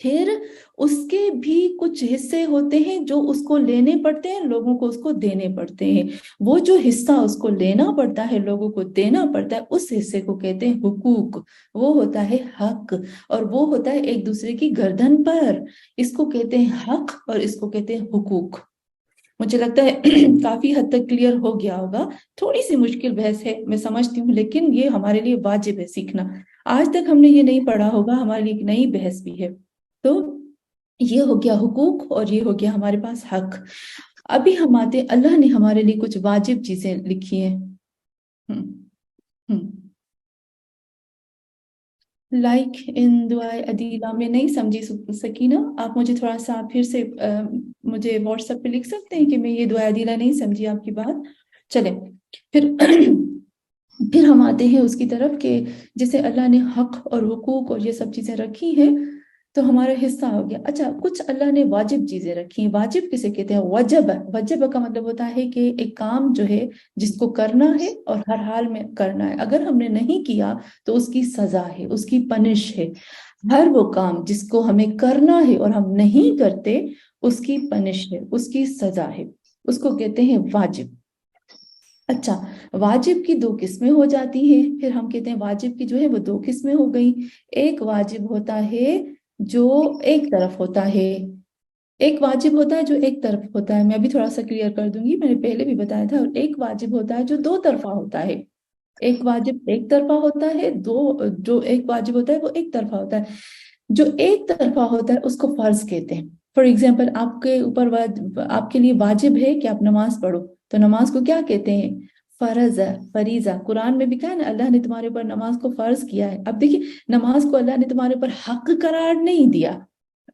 پھر اس کے بھی کچھ حصے ہوتے ہیں جو اس کو لینے پڑتے ہیں، لوگوں کو اس کو دینے پڑتے ہیں۔ وہ جو حصہ اس کو لینا پڑتا ہے، لوگوں کو دینا پڑتا ہے، اس حصے کو کہتے ہیں حقوق، وہ ہوتا ہے حق، اور وہ ہوتا ہے ایک دوسرے کی گردن پر۔ اس کو کہتے ہیں حق اور اس کو کہتے ہیں حقوق۔ مجھے لگتا ہے کافی حد تک کلیئر ہو گیا ہوگا۔ تھوڑی سی مشکل بحث ہے میں سمجھتی ہوں، لیکن یہ ہمارے لیے واجب ہے سیکھنا۔ آج تک ہم نے یہ نہیں پڑھا ہوگا، ہمارے لیے ایک نئی بحث بھی ہے۔ تو یہ ہو گیا حقوق اور یہ ہو گیا ہمارے پاس حق۔ ابھی ہم آتے، اللہ نے ہمارے لیے کچھ واجب چیزیں لکھی ہیں۔ لائک ان دعائے عدیلہ میں نہیں سمجھی سکینہ، آپ مجھے تھوڑا سا پھر سے مجھے واٹس ایپ پہ لکھ سکتے ہیں کہ میں یہ دعائے عدیلہ نہیں سمجھی آپ کی بات؟ چلیں پھر ہم آتے ہیں اس کی طرف کہ جیسے اللہ نے حق اور حقوق اور یہ سب چیزیں رکھی ہیں تو ہمارا حصہ ہو گیا۔ اچھا، کچھ اللہ نے واجب چیزیں رکھی ہیں۔ واجب کسے کہتے ہیں؟ وجب۔ وجب کا مطلب ہوتا ہے کہ ایک کام جو ہے جس کو کرنا ہے اور ہر حال میں کرنا ہے، اگر ہم نے نہیں کیا تو اس کی سزا ہے، اس کی پنش ہے۔ ہر وہ کام جس کو ہمیں کرنا ہے اور ہم نہیں کرتے، اس کی پنش ہے، اس کی سزا ہے، اس کو کہتے ہیں واجب۔ اچھا، واجب کی دو قسمیں ہو جاتی ہیں، پھر ہم کہتے ہیں واجب کی جو ہے وہ دو قسمیں ہو گئی۔ ایک واجب ہوتا ہے جو ایک طرف ہوتا ہے، ایک واجب ہوتا ہے جو ایک طرف ہوتا ہے، میں ابھی تھوڑا سا کلیئر کر دوں گی، میں نے پہلے بھی بتایا تھا۔ اور ایک واجب ہوتا ہے جو دو طرفہ ہوتا ہے، ایک واجب ایک طرفہ ہوتا ہے، جو ایک واجب ہوتا ہے وہ ایک طرفہ ہوتا ہے۔ جو ایک طرفہ ہوتا ہے اس کو فرض کہتے ہیں۔ فار ایگزامپل، آپ کے اوپر آپ کے لیے واجب ہے کہ آپ نماز پڑھو، تو نماز کو کیا کہتے ہیں؟ فرض ہے، فریضہ۔ قرآن میں بھی کہا ہے نا، اللہ نے تمہارے اوپر نماز کو فرض کیا ہے۔ اب دیکھیے، نماز کو اللہ نے تمہارے اوپر حق قرار نہیں دیا،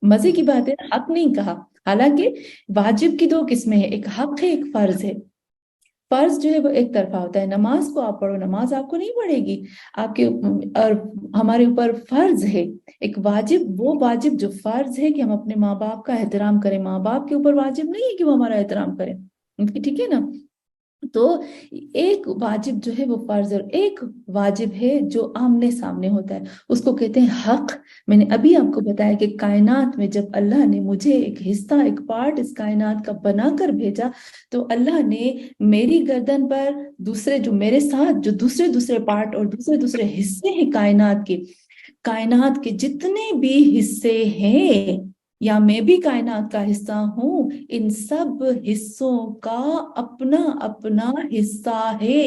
مزے کی بات ہے، حق نہیں کہا۔ حالانکہ واجب کی دو قسمیں ہیں، ایک حق ہے، ایک فرض ہے۔ فرض جو ہے وہ ایک طرفہ ہوتا ہے، نماز کو آپ پڑھو، نماز آپ کو نہیں پڑھے گی آپ کے، اور ہمارے اوپر فرض ہے ایک واجب، وہ واجب جو فرض ہے کہ ہم اپنے ماں باپ کا احترام کریں۔ ماں باپ کے اوپر واجب نہیں ہے کہ وہ ہمارا احترام کریں، ٹھیک ہے نا؟ تو ایک واجب جو ہے وہ فرض، اور ایک واجب ہے جو آمنے سامنے ہوتا ہے، اس کو کہتے ہیں حق۔ میں نے ابھی آپ کو بتایا کہ کائنات میں جب اللہ نے مجھے ایک حصہ، ایک پارٹ اس کائنات کا بنا کر بھیجا، تو اللہ نے میری گردن پر دوسرے، جو میرے ساتھ جو دوسرے پارٹ اور دوسرے حصے ہیں کائنات کے جتنے بھی حصے ہیں، یا میں بھی کائنات کا حصہ ہوں، ان سب حصوں کا اپنا اپنا حصہ ہے۔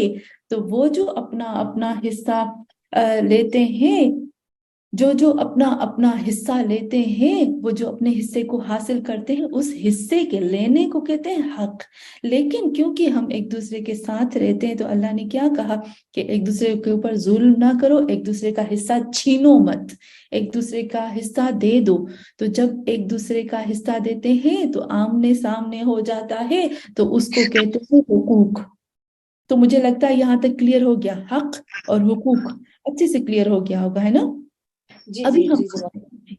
تو وہ جو اپنا اپنا حصہ لیتے ہیں، جو اپنا اپنا حصہ لیتے ہیں، وہ جو اپنے حصے کو حاصل کرتے ہیں، اس حصے کے لینے کو کہتے ہیں حق۔ لیکن کیونکہ ہم ایک دوسرے کے ساتھ رہتے ہیں، تو اللہ نے کیا کہا کہ ایک دوسرے کے اوپر ظلم نہ کرو، ایک دوسرے کا حصہ چھینو مت، ایک دوسرے کا حصہ دے دو۔ تو جب ایک دوسرے کا حصہ دیتے ہیں تو آمنے سامنے ہو جاتا ہے، تو اس کو کہتے ہیں حقوق۔ تو مجھے لگتا ہے یہاں تک کلیئر ہو گیا، حق اور حقوق اچھے سے کلیئر ہو گیا ہوگا، ہے نا؟ جی ابھی جی ہم جی جی۔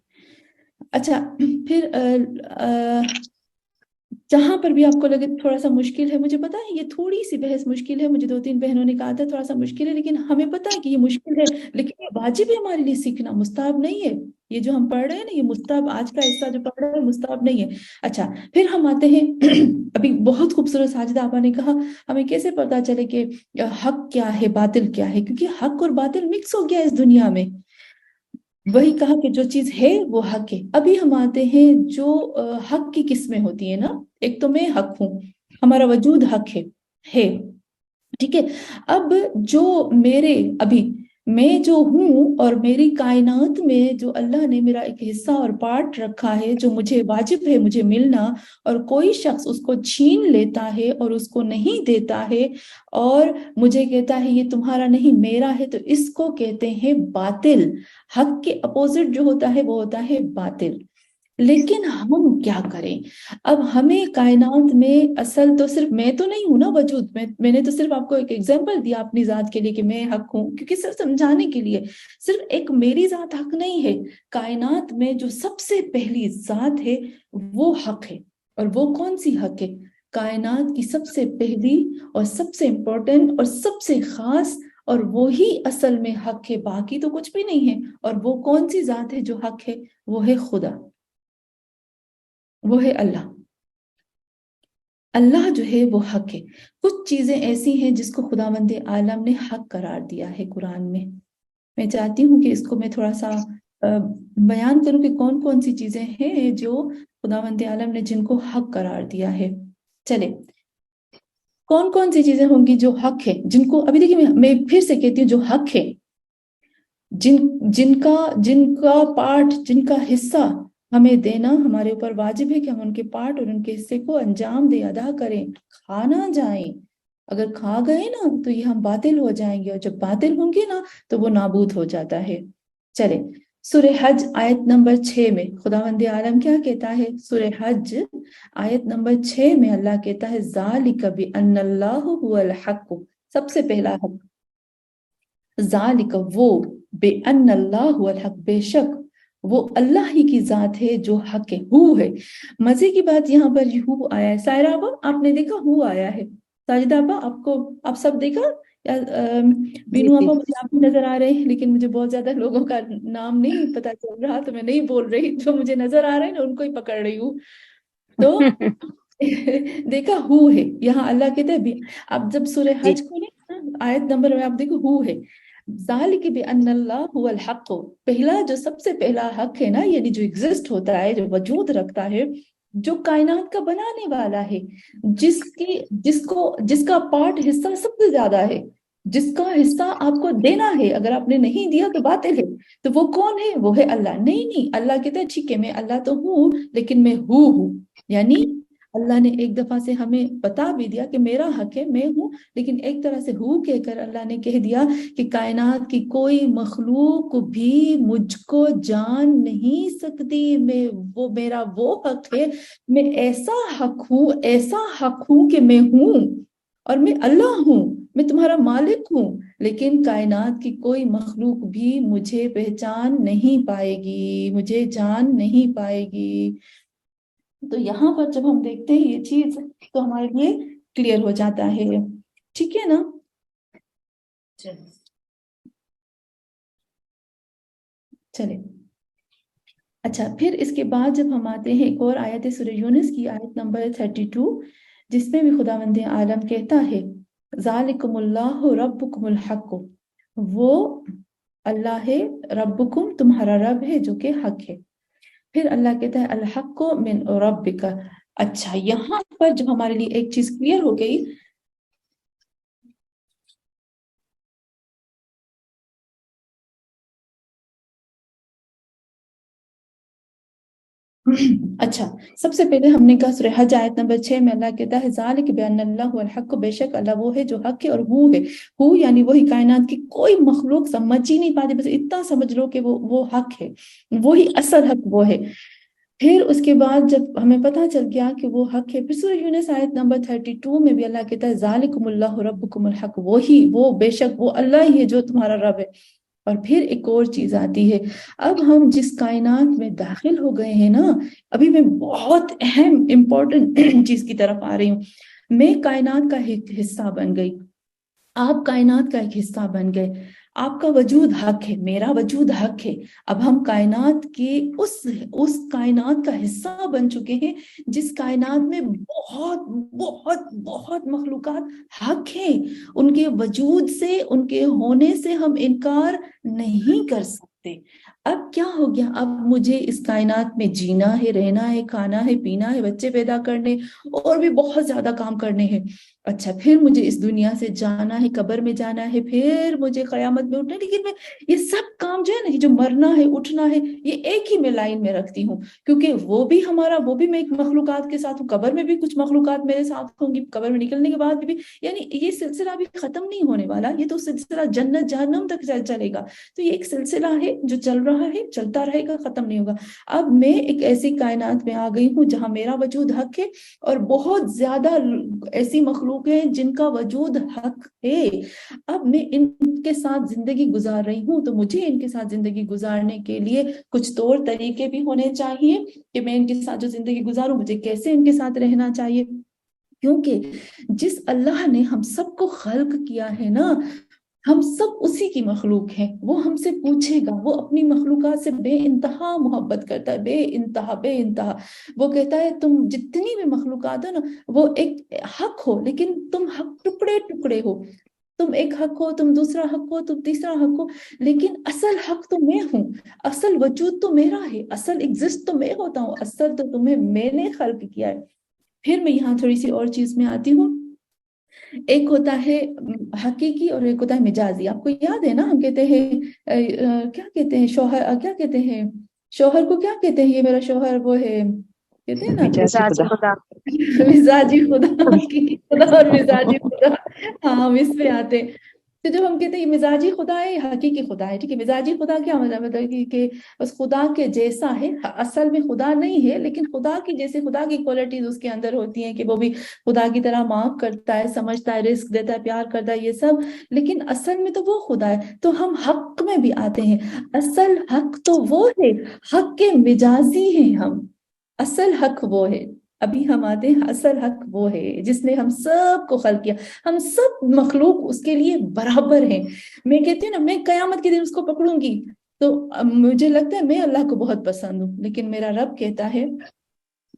اچھا، پھر جہاں پر بھی آپ کو لگے تھوڑا سا مشکل ہے، مجھے پتا ہے یہ تھوڑی سی بحث مشکل ہے، مجھے 2-3 بہنوں نے کہا تھا تھوڑا سا مشکل ہے، لیکن ہمیں پتا ہے کہ یہ مشکل ہے، لیکن یہ واجب ہے ہمارے لیے سیکھنا، مستحب نہیں ہے۔ یہ جو ہم پڑھ رہے ہیں نا، یہ مستحب، آج کا حصہ جو پڑھ رہے ہیں مستحب نہیں ہے۔ اچھا، پھر ہم آتے ہیں ابھی بہت خوبصورت ساجدہ آپا نے کہا ہمیں کیسے پتا چلے کہ حق کیا ہے، باطل کیا ہے، کیونکہ حق اور باطل مکس ہو گیا اس دنیا میں۔ وہی کہا کہ جو چیز ہے وہ حق ہے۔ ابھی ہم آتے ہیں جو حق کی قسمیں ہوتی ہیں نا، ایک تو میں حق ہوں، ہمارا وجود حق ہے، ٹھیک ہے؟ اب جو ابھی میں جو ہوں، اور میری کائنات میں جو اللہ نے میرا ایک حصہ اور پارٹ رکھا ہے، جو مجھے واجب ہے مجھے ملنا، اور کوئی شخص اس کو چھین لیتا ہے اور اس کو نہیں دیتا ہے، اور مجھے کہتا ہے یہ تمہارا نہیں میرا ہے، تو اس کو کہتے ہیں باطل۔ حق کے اپوزٹ جو ہوتا ہے وہ ہوتا ہے باطل۔ لیکن ہم کیا کریں؟ اب ہمیں کائنات میں اصل تو صرف میں تو نہیں ہوں نا وجود میں نے تو صرف آپ کو ایک ایگزامپل دیا اپنی ذات کے لیے کہ میں حق ہوں، کیونکہ صرف سمجھانے کے لیے، صرف ایک میری ذات حق نہیں ہے، کائنات میں جو سب سے پہلی ذات ہے وہ حق ہے۔ اور وہ کون سی حق ہے؟ کائنات کی سب سے پہلی اور سب سے امپورٹنٹ اور سب سے خاص اور وہی اصل میں حق ہے، باقی تو کچھ بھی نہیں ہے۔ اور وہ کون سی ذات ہے جو حق ہے؟ وہ ہے خدا، وہ ہے اللہ۔ اللہ جو ہے وہ حق ہے۔ کچھ چیزیں ایسی ہیں جس کو خداوند عالم نے حق قرار دیا ہے قرآن میں چاہتی ہوں کہ اس کو میں تھوڑا سا بیان کروں کہ کون کون سی چیزیں ہیں جو خداوند عالم نے جن کو حق قرار دیا ہے۔ چلے، کون کون سی چیزیں ہوں گی جو حق ہے، جن کو ابھی دیکھیے میں پھر سے کہتی ہوں جو حق ہے، جن کا پارٹ، جن کا حصہ ہمیں دینا ہمارے اوپر واجب ہے کہ ہم ان کے پارٹ اور ان کے حصے کو انجام دیں، ادا کریں، کھا نہ جائیں۔ اگر کھا گئے نا تو یہ ہم باطل ہو جائیں گے، اور جب باطل ہوں گے نا تو وہ نابود ہو جاتا ہے۔ چلے، سورہ حج آیت نمبر 6 میں خداوند عالم کیا کہتا ہے؟ سورہ حج آیت نمبر 6 میں اللہ کہتا ہے ذالک بأن اللہ هو الحق، سب سے پہلا حق، ذالک وہ، بأن اللہ هو الحق، بے شک وہ اللہ ہی کی ذات ہے جو حق ہے، ہو ہے۔ مزے کی بات یہاں پر یہ ہو آیا ہے۔ سائرہ ابا آپ نے دیکھا ہو آیا ہے؟ ساجدہ ابا آپ سب دیکھا؟ جی بینو جی ابا مجھے آپ بھی نظر آ رہے ہیں، لیکن مجھے بہت زیادہ لوگوں کا نام نہیں پتا چل رہا تو میں نہیں بول رہی، جو مجھے نظر آ رہے ہیں نا ان کو ہی پکڑ رہی ہوں۔ تو دیکھا ہو ہے، یہاں اللہ کہتے ہیں اب جب سورہ جی حج کھولے آیت نمبر میں آپ دیکھو ہو ہے، ذالک بأن اللہ هو الحق، پہلا جو سب سے پہلا حق ہے نا، یعنی جو ایگزسٹ ہوتا ہے، جو وجود رکھتا ہے، جو کائنات کا بنانے والا ہے، جس کا پارٹ حصہ سب سے زیادہ ہے، جس کا حصہ آپ کو دینا ہے، اگر آپ نے نہیں دیا تو باطل ہے، تو وہ کون ہے؟ وہ ہے اللہ۔ نہیں اللہ کہتے ہیں ٹھیک ہے میں اللہ تو ہوں لیکن میں ہوں، یعنی اللہ نے ایک دفعہ سے ہمیں بتا بھی دیا کہ میرا حق ہے، میں ہوں، لیکن ایک طرح سے ہو کہہ کر اللہ نے کہہ دیا کہ کائنات کی کوئی مخلوق بھی مجھ کو جان نہیں سکتی، میرا وہ حق ہے، میں ایسا حق ہوں کہ میں ہوں اور میں اللہ ہوں، میں تمہارا مالک ہوں، لیکن کائنات کی کوئی مخلوق بھی مجھے پہچان نہیں پائے گی، مجھے جان نہیں پائے گی۔ تو یہاں پر جب ہم دیکھتے ہیں یہ چیز تو ہمارے لیے کلیئر ہو جاتا ہے، ٹھیک ہے نا؟ چلے اچھا، پھر اس کے بعد جب ہم آتے ہیں ایک اور آیت سورہ یونس کی آیت نمبر 32، جس میں بھی خداوند عالم کہتا ہے ذالکم اللہ ربکم الحق، وہ اللہ ہے ربکم، تمہارا رب ہے جو کہ حق ہے۔ پھر اللہ کہتا ہے الحق من ربک۔ اچھا، یہاں پر جب ہمارے لیے ایک چیز کلیئر ہو گئی، اچھا سب سے پہلے ہم نے کہا سورہ حج آیت نمبر 6 میں اللہ کہتا ہے ذالک بان اللہ هو الحق، بے شک اللہ وہ ہے جو حق ہے اور وہ ہے، ہو یعنی وہی کائنات کی کوئی مخلوق سمجھ ہی نہیں پاتی، بس اتنا سمجھ لو کہ وہ حق ہے، وہی اصل حق وہ ہے۔ پھر اس کے بعد جب ہمیں پتہ چل گیا کہ وہ حق ہے، پھر سورہ یونس آیت نمبر 32 میں بھی اللہ کہتا ہے ذالکم اللہ ربکم الحق، وہ بے شک وہ اللہ ہی ہے جو تمہارا رب ہے۔ اور پھر ایک اور چیز آتی ہے، اب ہم جس کائنات میں داخل ہو گئے ہیں نا، ابھی میں بہت اہم امپورٹنٹ چیز کی طرف آ رہی ہوں، میں کائنات کا ایک حصہ بن گئی، آپ کائنات کا ایک حصہ بن گئے، آپ کا وجود حق ہے، میرا وجود حق ہے، اب ہم کائنات کی اس کائنات کا حصہ بن چکے ہیں جس کائنات میں بہت بہت بہت مخلوقات حق ہیں، ان کے وجود سے، ان کے ہونے سے ہم انکار نہیں کر سکتے۔ اب کیا ہو گیا؟ اب مجھے اس کائنات میں جینا ہے، رہنا ہے، کھانا ہے، پینا ہے، بچے پیدا کرنے اور بھی بہت زیادہ کام کرنے ہیں۔ اچھا، پھر مجھے اس دنیا سے جانا ہے، قبر میں جانا ہے، پھر مجھے قیامت میں اٹھنا ہے، لیکن میں یہ سب کام جو ہے نا، یہ جو مرنا ہے، اٹھنا ہے، یہ ایک ہی میں لائن میں رکھتی ہوں، کیونکہ وہ بھی میں ایک مخلوقات کے ساتھ ہوں، قبر میں بھی کچھ مخلوقات میرے ساتھ ہوں گی، قبر میں نکلنے کے بعد بھی، یعنی یہ سلسلہ بھی ختم نہیں ہونے والا، یہ تو سلسلہ جنت جہنم تک چلے گا، تو یہ ایک سلسلہ ہے جو چل رہا ہے، چلتا رہے گا، ختم نہیں ہوگا۔ اب میں ایک ایسی کائنات میں آ گئی ہوں جہاں میرا وجود حق ہے، اور بہت زیادہ ایسی مخلوق ہیں جن کا وجود حق ہے۔ اب میں ان کے ساتھ زندگی گزار رہی ہوں، تو مجھے ان کے ساتھ زندگی گزارنے کے لیے کچھ طور طریقے بھی ہونے چاہیے کہ میں ان کے ساتھ جو زندگی گزاروں، مجھے کیسے ان کے ساتھ رہنا چاہیے، کیونکہ جس اللہ نے ہم سب کو خلق کیا ہے نا، ہم سب اسی کی مخلوق ہیں، وہ ہم سے پوچھے گا، وہ اپنی مخلوقات سے بے انتہا محبت کرتا ہے، بے انتہا بے انتہا۔ وہ کہتا ہے تم جتنی بھی مخلوقات ہو نا، وہ ایک حق ہو، لیکن تم حق ٹکڑے ٹکڑے ہو، تم ایک حق ہو، تم دوسرا حق ہو، تم تیسرا حق ہو، لیکن اصل حق تو میں ہوں، اصل وجود تو میرا ہے، اصل ایگزسٹ تو میں ہوتا ہوں، اصل تو تمہیں میں نے خلق کیا ہے۔ پھر میں یہاں تھوڑی سی اور چیز میں آتی ہوں، ایک ہوتا ہے حقیقی اور ایک ہوتا ہے مجازی۔ آپ کو یاد ہے نا، ہم کہتے ہیں کیا کہتے ہیں شوہر، کیا کہتے ہیں شوہر کو، کیا کہتے ہیں یہ میرا شوہر، وہ ہے کہتے ہیں نا مزاجی خدا مزاجی خدا، حقیقی خدا اور مزاجی خدا، ہاں ہم اس پہ آتے ہیں۔ تو جب ہم کہتے ہیں یہ مزاجی خدا ہے، حقیقی خدا ہے، ٹھیک ہے، مزاجی خدا کیا مطلب ہے کہ اس خدا کے جیسا ہے، اصل میں خدا نہیں ہے، لیکن خدا کی جیسے خدا کی کوالٹیز اس کے اندر ہوتی ہیں کہ وہ بھی خدا کی طرح معاف کرتا ہے، سمجھتا ہے، رزق دیتا ہے، پیار کرتا ہے، یہ سب، لیکن اصل میں تو وہ خدا ہے۔ تو ہم حق میں بھی آتے ہیں، اصل حق تو وہ ہے، حق کے مجازی ہیں ہم، اصل حق وہ ہے۔ ابھی ہم آتے ہیں، اصل حق وہ ہے جس نے ہم سب کو خلق کیا، ہم سب مخلوق اس کے لیے برابر ہیں۔ میں کہتی ہوں نا، میں قیامت کے دن اس کو پکڑوں گی تو مجھے لگتا ہے میں اللہ کو بہت پسند ہوں، لیکن میرا رب کہتا ہے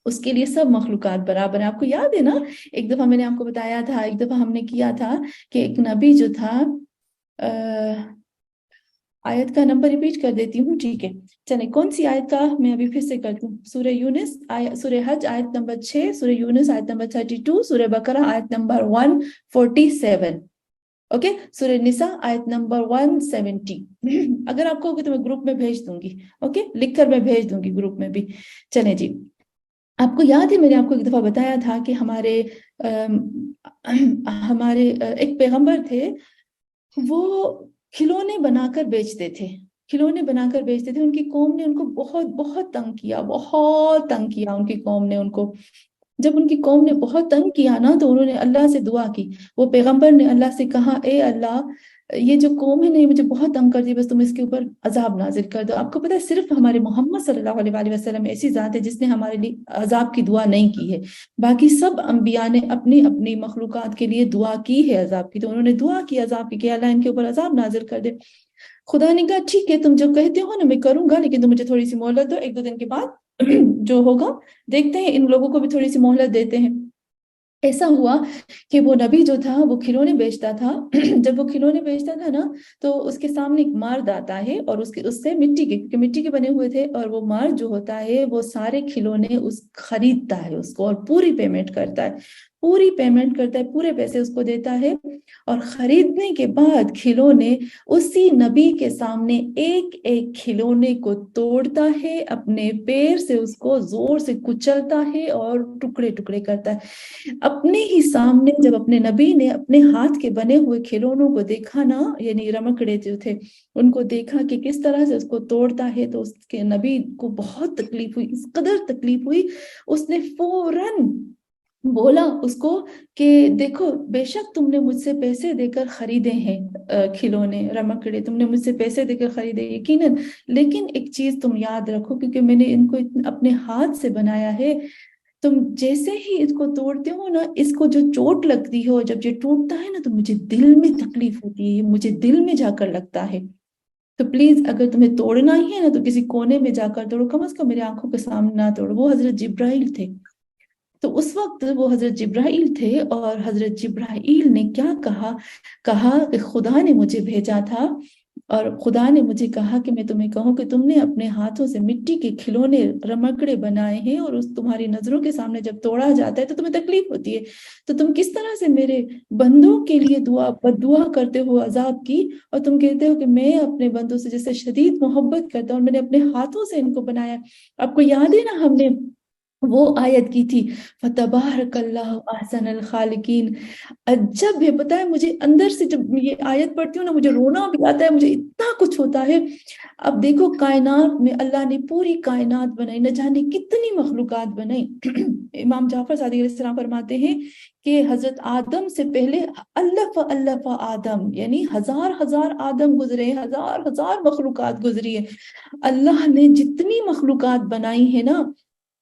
اس کے لیے سب مخلوقات برابر ہیں۔ آپ کو یاد ہے نا، ایک دفعہ میں نے آپ کو بتایا تھا، ایک دفعہ ہم نے کیا تھا کہ ایک نبی جو تھا، آیت کا نمبر ریپیٹ کر دیتی ہوں، ٹھیک ہے، چلیں کون سی آیت کا میں ابھی پھر سے کرتی ہوں، سورہ یونس، سورہ حج آیت نمبر 6، سورہ یونس آیت نمبر 32، سورہ بقرہ آیت نمبر 147، اوکے، سورہ نساء آیت نمبر 170۔ اگر آپ کو ہوگی تو میں گروپ میں بھیج دوں گی، اوکے، لکھ کر میں بھیج دوں گی گروپ میں بھی۔ چلیں جی، آپ کو یاد ہے میں نے آپ کو ایک دفعہ بتایا تھا کہ ہمارے ایک پیغمبر تھے، وہ کھلونے بنا کر بیچتے تھے، کھلونے بنا کر بیچتے تھے، ان کی قوم نے ان کو بہت بہت تنگ کیا، بہت تنگ کیا ان کی قوم نے ان کو۔ جب ان کی قوم نے بہت تنگ کیا نا، تو انہوں نے اللہ سے دعا کی، وہ پیغمبر نے اللہ سے کہا، اے اللہ، یہ جو قوم ہے نا، یہ مجھے بہت تنگ کرتی ہے، بس تم اس کے اوپر عذاب نازل کر دو۔ آپ کو پتہ ہے صرف ہمارے محمد صلی اللہ علیہ وآلہ وسلم ایسی ذات ہے جس نے ہمارے لیے عذاب کی دعا نہیں کی ہے، باقی سب انبیاء نے اپنی اپنی مخلوقات کے لیے دعا کی ہے عذاب کی، تو انہوں نے دعا کی عذاب کی کہ اللہ ان کے اوپر عذاب نازل کر دے۔ خدا نے کہا ٹھیک ہے، تم جو کہتے ہو نا میں کروں گا، لیکن تم مجھے تھوڑی سی مہلت دو، 1-2 دن کے بعد جو ہوگا دیکھتے ہیں، ان لوگوں کو بھی تھوڑی سی مہلت دیتے ہیں۔ ایسا ہوا کہ وہ نبی جو تھا وہ کھلونے بیچتا تھا۔ جب وہ کھلونے بیچتا تھا نا، تو اس کے سامنے ایک مرد آتا ہے، اور اس سے مٹی کے، کیونکہ مٹی کے بنے ہوئے تھے، اور وہ مرد جو ہوتا ہے وہ سارے کھلونے خریدتا ہے اس کو، اور پوری پیمنٹ کرتا ہے، پوری پیمنٹ کرتا ہے، پورے پیسے اس کو دیتا ہے، اور خریدنے کے بعد کھلونے اسی نبی کے سامنے ایک ایک کھلونے کو توڑتا ہے، اپنے پیر سے اس کو زور سے کچلتا ہے اور ٹکڑے ٹکڑے کرتا ہے۔ اپنے ہی سامنے جب اپنے نبی نے اپنے ہاتھ کے بنے ہوئے کھلونوں کو دیکھا نا، یعنی رمکڑے جو تھے ان کو دیکھا کہ کس طرح سے اس کو توڑتا ہے، تو اس کے نبی کو بہت تکلیف ہوئی، اس قدر تکلیف ہوئی، اس نے فوراً بولا اس کو کہ دیکھو، بے شک تم نے مجھ سے پیسے دے کر خریدے ہیں کھلونے رمکڑے، تم نے مجھ سے پیسے دے کر خریدے یقیناً، لیکن ایک چیز تم یاد رکھو، کیونکہ میں نے ان کو اپنے ہاتھ سے بنایا ہے، تم جیسے ہی اس کو توڑتے ہو نا، اس کو جو چوٹ لگتی ہو، جب یہ ٹوٹتا ہے نا، تو مجھے دل میں تکلیف ہوتی ہے، مجھے دل میں جا کر لگتا ہے، تو پلیز اگر تمہیں توڑنا ہی ہے نا تو کسی کونے میں جا کر توڑو، کم از کم میرے آنکھوں کے سامنے نہ توڑو۔ وہ حضرت جبرائیل تھے، تو اس وقت وہ حضرت جبرائیل تھے، اور حضرت جبرائیل نے کیا کہا کہ خدا نے مجھے بھیجا تھا، اور خدا نے مجھے کہا کہ میں تمہیں کہوں کہ تم نے اپنے ہاتھوں سے مٹی کے کھلونے رمکڑے بنائے ہیں، اور اس تمہاری نظروں کے سامنے جب توڑا جاتا ہے تو تمہیں تکلیف ہوتی ہے، تو تم کس طرح سے میرے بندوں کے لیے بد دعا کرتے ہو عذاب کی، اور تم کہتے ہو کہ میں اپنے بندوں سے جیسے شدید محبت کرتا ہوں، اور میں نے اپنے ہاتھوں سے ان کو بنایا۔ آپ کو یاد ہے نا، ہم نے وہ آیت کی تھی، فَتَبَارَكَ اللَّهُ أَحْسَنَ الْخَالِقِينَ۔ جب یہ پتا ہے مجھے اندر سے جب یہ آیت پڑھتی ہوں نا، مجھے رونا بھی آتا ہے، مجھے اتنا کچھ ہوتا ہے۔ اب دیکھو، کائنات میں اللہ نے پوری کائنات بنائی، نہ جانے کتنی مخلوقات بنائی۔ امام جعفر صادق علیہ السلام فرماتے ہیں کہ حضرت آدم سے پہلے الف آدم، یعنی ہزار ہزار آدم گزرے، ہزار ہزار مخلوقات گزری ہے۔ اللہ نے جتنی مخلوقات بنائی ہے نا،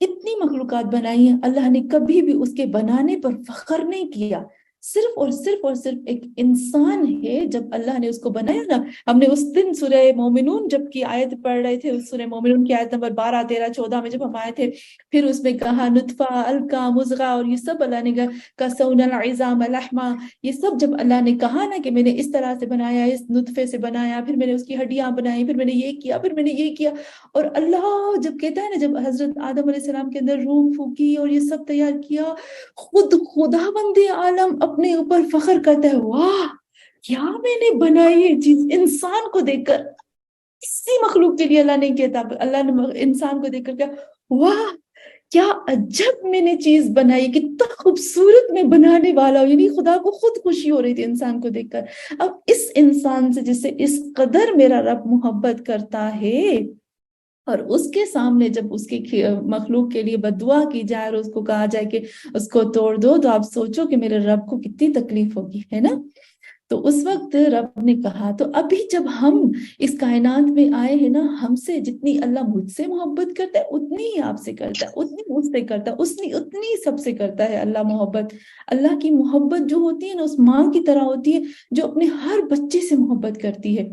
اتنی مخلوقات بنائی ہیں، اللہ نے کبھی بھی اس کے بنانے پر فخر نہیں کیا، صرف اور صرف ایک انسان ہے. جب اللہ نے اس کو بنایا نا, ہم نے اس دن سورہ مومنون جب کی آیت پڑھ رہے تھے, اس سورہ مومنون کی آیت نمبر 12 13 14 میں جب ہم آئے تھے, پھر اس میں کہا نطفہ, القا, مضغہ, اور یہ سب اللہ نے کہا کسونا العظام لحما, یہ سب جب اللہ نے کہا نا کہ میں نے اس طرح سے بنایا, اس نطفے سے بنایا, پھر میں نے اس کی ہڈیاں بنائی, پھر میں نے یہ کیا, پھر میں نے یہ کیا, اور اللہ جب کہتا ہے نا جب حضرت آدم علیہ السلام کے اندر روح پھونکی اور یہ سب تیار کیا, خود خدا بند عالم اپنے اوپر فخر کرتا ہے, واہ کیا میں نے بنائی یہ چیز. انسان کو دیکھ کر, کسی مخلوق کے لیے اللہ نہیں کہتا, اللہ نے انسان کو دیکھ کر کیا, واہ کیا عجب میں نے چیز بنائی, کتنا خوبصورت میں بنانے والا ہوں. یعنی خدا کو خود خوشی ہو رہی تھی انسان کو دیکھ کر. اب اس انسان سے جس سے اس قدر میرا رب محبت کرتا ہے, اور اس کے سامنے جب اس کی مخلوق کے لیے بددعا کی جائے اور اس کو کہا جائے کہ اس کو توڑ دو, تو آپ سوچو کہ میرے رب کو کتنی تکلیف ہوگی, ہے نا. تو اس وقت رب نے کہا, تو ابھی جب ہم اس کائنات میں آئے ہیں نا, ہم سے جتنی اللہ مجھ سے محبت کرتا ہے اتنی ہی آپ سے کرتا ہے, اتنی مجھ سے کرتا ہے, اتنی سب سے کرتا ہے اللہ محبت. اللہ کی محبت جو ہوتی ہے نا, اس ماں کی طرح ہوتی ہے جو اپنے ہر بچے سے محبت کرتی ہے.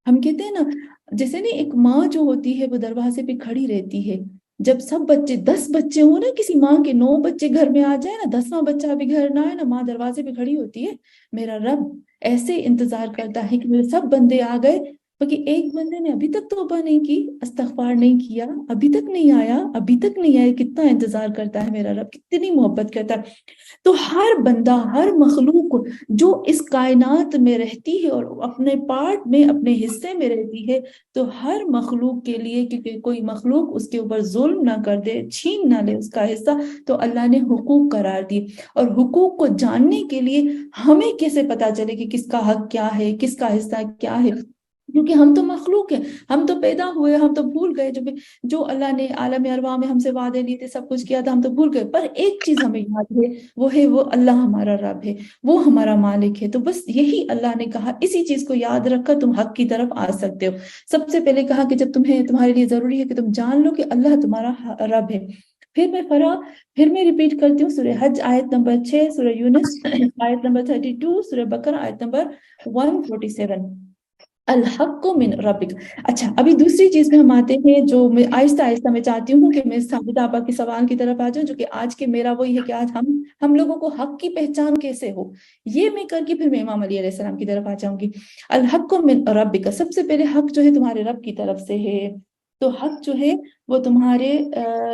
ہم کہتے ہیں نا, جیسے نہیں ایک ماں جو ہوتی ہے وہ دروازے پہ کھڑی رہتی ہے, جب سب بچے 10 بچے ہوں نا, کسی ماں کے 9 بچے گھر میں آ جائے نا, 10واں بچہ بھی گھر نہ آئے نا, ماں دروازے پہ کھڑی ہوتی ہے. میرا رب ایسے انتظار کرتا ہے کہ میرے سب بندے آ گئے, باقی ایک بندے نے ابھی تک توبہ نہیں کی, استغفار نہیں کیا, ابھی تک نہیں آیا, ابھی تک نہیں آیا. کتنا انتظار کرتا ہے میرا رب, کتنی محبت کرتا ہے. تو ہر بندہ, ہر مخلوق جو اس کائنات میں رہتی ہے اور اپنے پارٹ میں, اپنے حصے میں رہتی ہے, تو ہر مخلوق کے لیے, کیونکہ کوئی مخلوق اس کے اوپر ظلم نہ کر دے, چھین نہ لے اس کا حصہ, تو اللہ نے حقوق قرار دی. اور حقوق کو جاننے کے لیے ہمیں کیسے پتا چلے کہ کس کا حق کیا ہے, کس کا حصہ کیا ہے, کیونکہ ہم تو مخلوق ہیں, ہم تو پیدا ہوئے, ہم تو بھول گئے جو اللہ نے عالم ارواح میں ہم سے وعدے لیے تھے, سب کچھ کیا تھا, ہم تو بھول گئے. پر ایک چیز ہمیں یاد ہے, وہ اللہ ہمارا رب ہے, وہ ہمارا مالک ہے. تو بس یہی اللہ نے کہا, اسی چیز کو یاد رکھ کر تم حق کی طرف آ سکتے ہو. سب سے پہلے کہا کہ جب تمہارے لیے ضروری ہے کہ تم جان لو کہ اللہ تمہارا رب ہے. پھر میں ریپیٹ کرتی ہوں, سورہ حج آیت نمبر 6, سورہ یونس آیت نمبر 32, سورہ بقرہ آیت نمبر 147, الحق من ربک. اچھا, ابھی دوسری چیز میں ہم آتے ہیں جو میں آہستہ آہستہ میں چاہتی ہوں کہ میں ساجدہ آپا کے سوال کی طرف آ جاؤں, جو کہ آج کے میرا وہی ہے کہ آج ہم لوگوں کو حق کی پہچان کیسے ہو, یہ میں کر کے پھر میں امام علی علیہ السلام کی طرف آ جاؤں گی. الحق من ربک, سب سے پہلے حق جو ہے تمہارے رب کی طرف سے ہے. تو حق جو ہے وہ تمہارے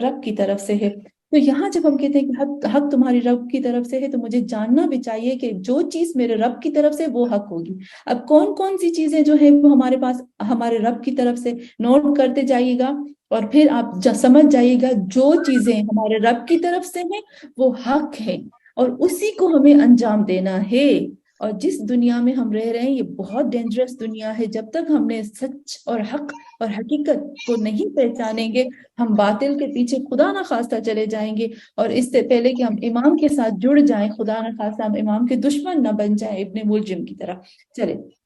رب کی طرف سے ہے. تو یہاں جب ہم کہتے ہیں کہ حق تمہاری رب کی طرف سے ہے, تو مجھے جاننا بھی چاہیے کہ جو چیز میرے رب کی طرف سے وہ حق ہوگی. اب کون کون سی چیزیں جو ہیں وہ ہمارے پاس ہمارے رب کی طرف سے, نوٹ کرتے جائیے گا, اور پھر آپ سمجھ جائیے گا جو چیزیں ہمارے رب کی طرف سے ہیں وہ حق ہے, اور اسی کو ہمیں انجام دینا ہے. اور جس دنیا میں ہم رہ رہے ہیں یہ بہت ڈینجرس دنیا ہے. جب تک ہم نے سچ اور حق اور حقیقت کو نہیں پہچانیں گے, ہم باطل کے پیچھے خدا نہ خواستہ چلے جائیں گے. اور اس سے پہلے کہ ہم امام کے ساتھ جڑ جائیں, خدا نہ خواستہ ہم امام کے دشمن نہ بن جائیں, ابن ملجم کی طرح. چلے